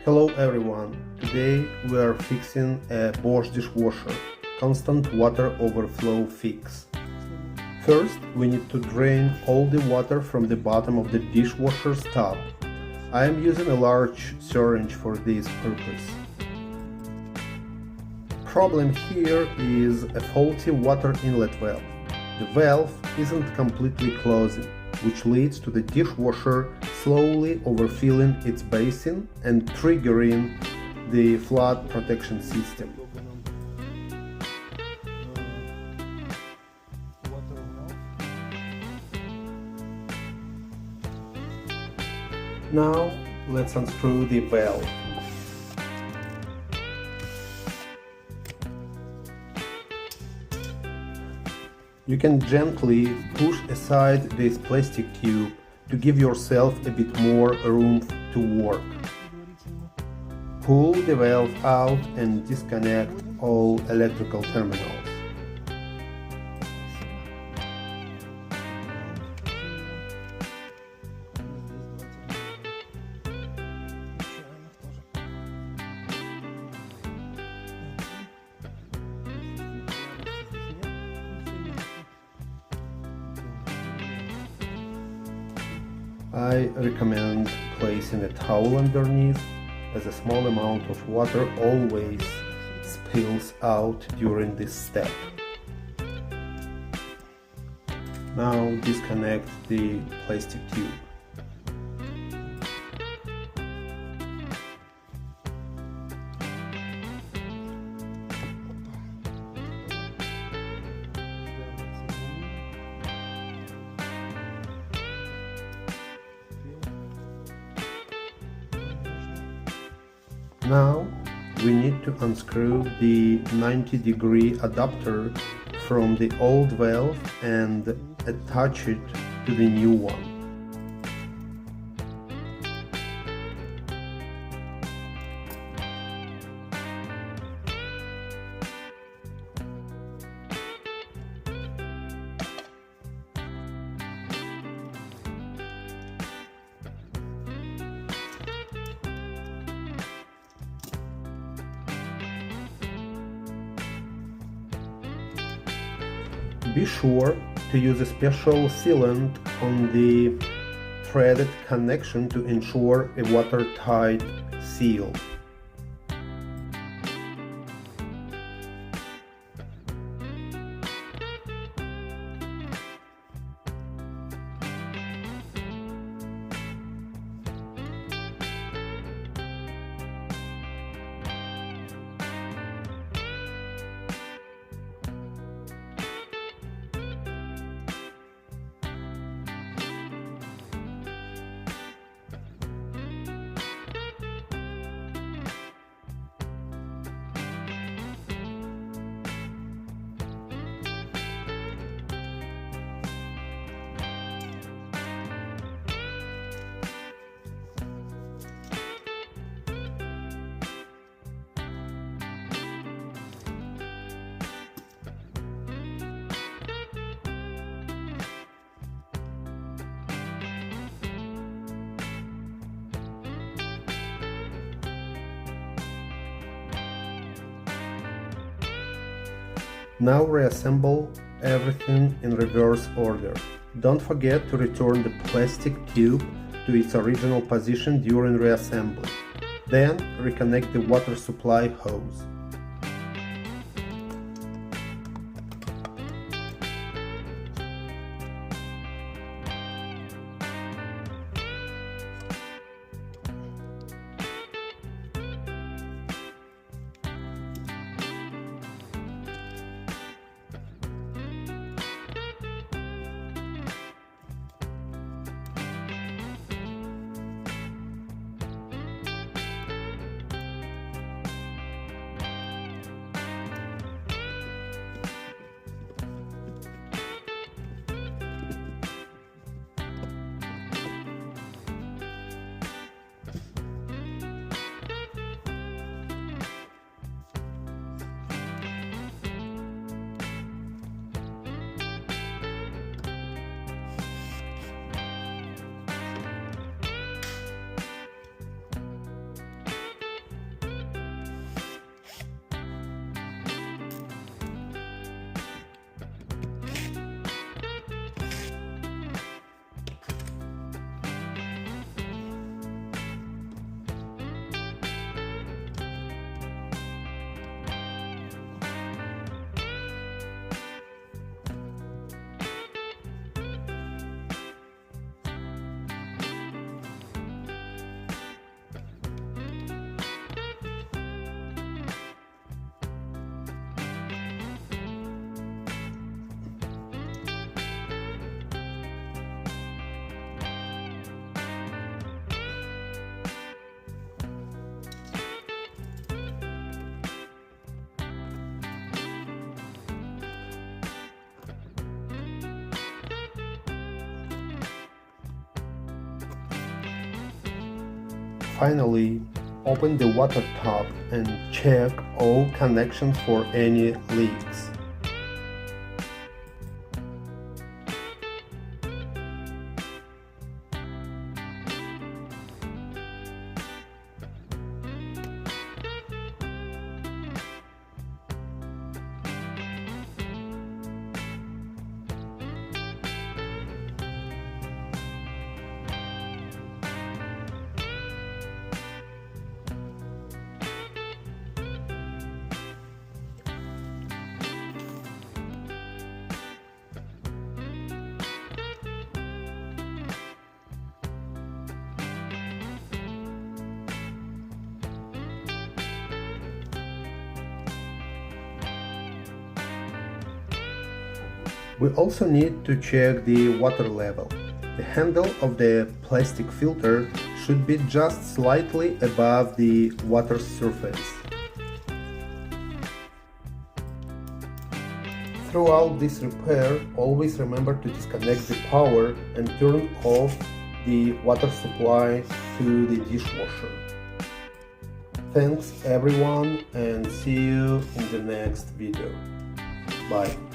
Hello everyone, today we are fixing a Bosch dishwasher, constant water overflow fix. First, we need to drain all the water from the bottom of the dishwasher's tub. I am using a large syringe for this purpose. Problem here is a faulty water inlet valve. The valve isn't completely closing, which leads to the dishwasher slowly overfilling its basin and triggering the flood protection system. Now let's unscrew the valve. You can gently push aside this plastic tube to give yourself a bit more room to work. Pull the valve out and disconnect all electrical terminals. I recommend placing a towel underneath, as a small amount of water always spills out during this step. Now disconnect the plastic tube. Now we need to unscrew the 90-degree adapter from the old valve and attach it to the new one. Be sure to use a special sealant on the threaded connection to ensure a watertight seal. Now reassemble everything in reverse order. Don't forget to return the plastic tube to its original position during reassembly. Then reconnect the water supply hose. Finally, open the water tap and check all connections for any leaks. We also need to check the water level. The handle of the plastic filter should be just slightly above the water surface. Throughout this repair, always remember to disconnect the power and turn off the water supply to the dishwasher. Thanks everyone, and see you in the next video. Bye.